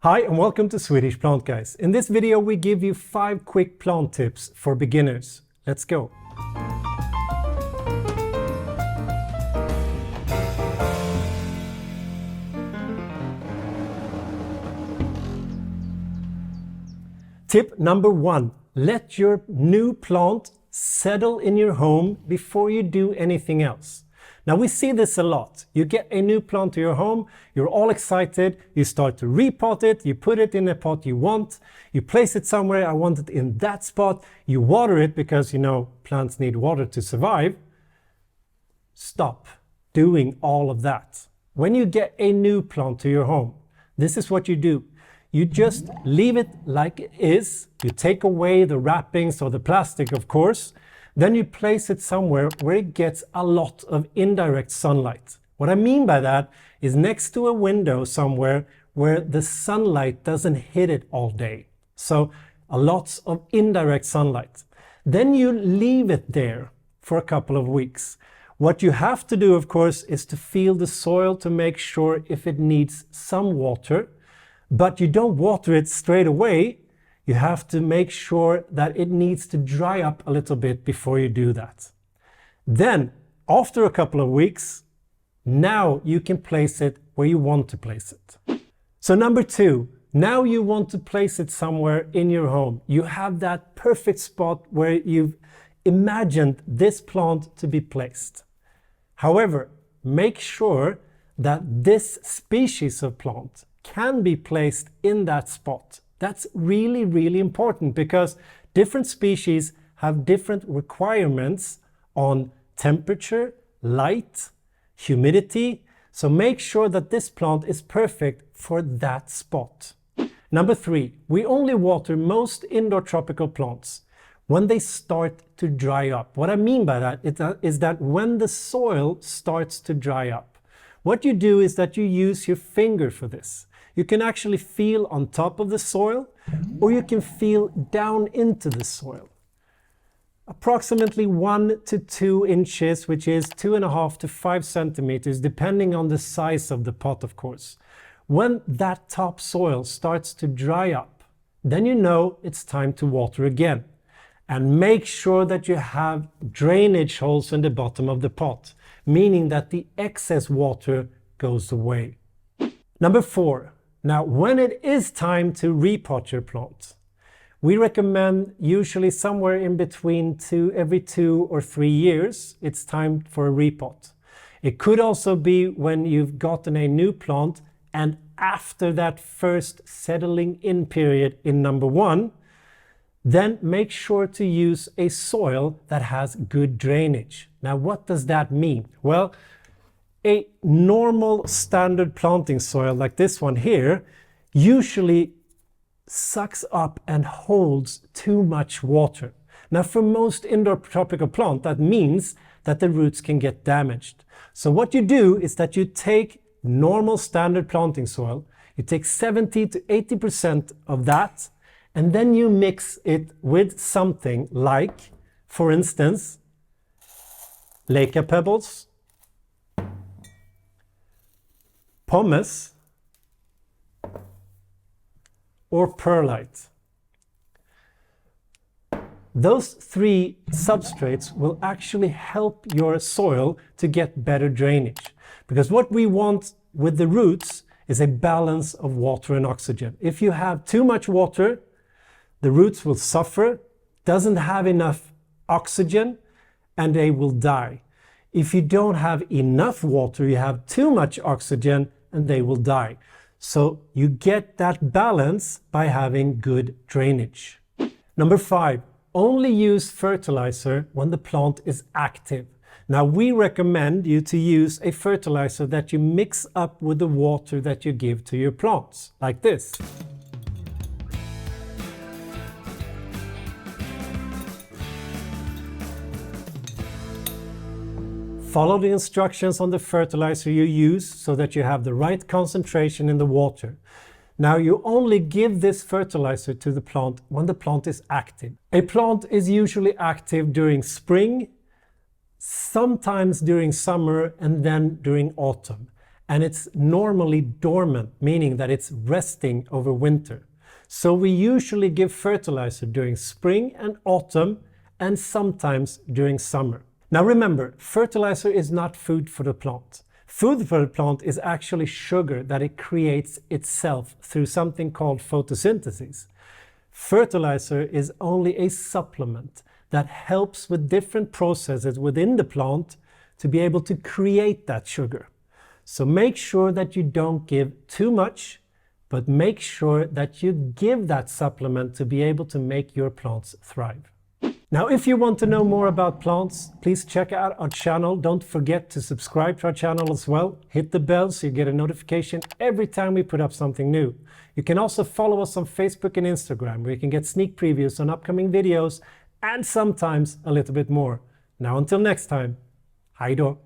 Hi and welcome to Swedish Plantguys. In this video we give you 5 quick plant tips for beginners. Let's go! Tip number 1. Let your new plant settle in your home before you do anything else. Now we see this a lot. You get a new plant to your home, you're all excited, you start to repot it, you put it in a pot you want, you place it somewhere, I want it in that spot, you water it because you know plants need water to survive. Stop doing all of that. When you get a new plant to your home, this is what you do. You just leave it like it is, you take away the wrappings or the plastic of course, then you place it somewhere where it gets a lot of indirect sunlight. What I mean by that is next to a window somewhere where the sunlight doesn't hit it all day. So a lot of indirect sunlight. Then you leave it there for a couple of weeks. What you have to do, of course, is to feel the soil to make sure if it needs some water, but you don't water it straight away. You have to make sure that it needs to dry up a little bit before you do that. Then, after a couple of weeks, now you can place it where you want to place it. So number 2, now you want to place it somewhere in your home. You have that perfect spot where you've imagined this plant to be placed. However, make sure that this species of plant can be placed in that spot. That's really, really important because different species have different requirements on temperature, light, humidity. So make sure that this plant is perfect for that spot. Number 3, we only water most indoor tropical plants when they start to dry up. What I mean by that is that when the soil starts to dry up, what you do is that you use your finger for this. You can actually feel on top of the soil or you can feel down into the soil. Approximately 1 to 2 inches, which is 2.5 to 5 centimeters, depending on the size of the pot, of course. When that top soil starts to dry up, then you know it's time to water again. And make sure that you have drainage holes in the bottom of the pot, meaning that the excess water goes away. Number 4. Now, when it is time to repot your plant, we recommend usually somewhere in between every 2 or 3 years, it's time for a repot. It could also be when you've gotten a new plant and after that first settling in period in number 1, then make sure to use a soil that has good drainage. Now, what does that mean? Well, a normal standard planting soil like this one here usually sucks up and holds too much water. Now for most indoor tropical plant that means that the roots can get damaged. So what you do is that you take normal standard planting soil, you take 70 to 80% of that and then you mix it with something like, for instance, leca pebbles, pumice or perlite. Those 3 substrates will actually help your soil to get better drainage. Because what we want with the roots is a balance of water and oxygen. If you have too much water, the roots will suffer, doesn't have enough oxygen, and they will die. If you don't have enough water, you have too much oxygen and they will die. So you get that balance by having good drainage. Number 5, only use fertilizer when the plant is active. Now we recommend you to use a fertilizer that you mix up with the water that you give to your plants, like this. Follow the instructions on the fertilizer you use so that you have the right concentration in the water. Now you only give this fertilizer to the plant when the plant is active. A plant is usually active during spring, sometimes during summer and then during autumn. and it's normally dormant, meaning that it's resting over winter. So we usually give fertilizer during spring and autumn, and sometimes during summer. Now remember, fertilizer is not food for the plant. Food for the plant is actually sugar that it creates itself through something called photosynthesis. Fertilizer is only a supplement that helps with different processes within the plant to be able to create that sugar. So make sure that you don't give too much, but make sure that you give that supplement to be able to make your plants thrive. Now, if you want to know more about plants, please check out our channel. Don't forget to subscribe to our channel as well. Hit the bell so you get a notification every time we put up something new. You can also follow us on Facebook and Instagram, where you can get sneak previews on upcoming videos and sometimes a little bit more. Now, until next time, hej då!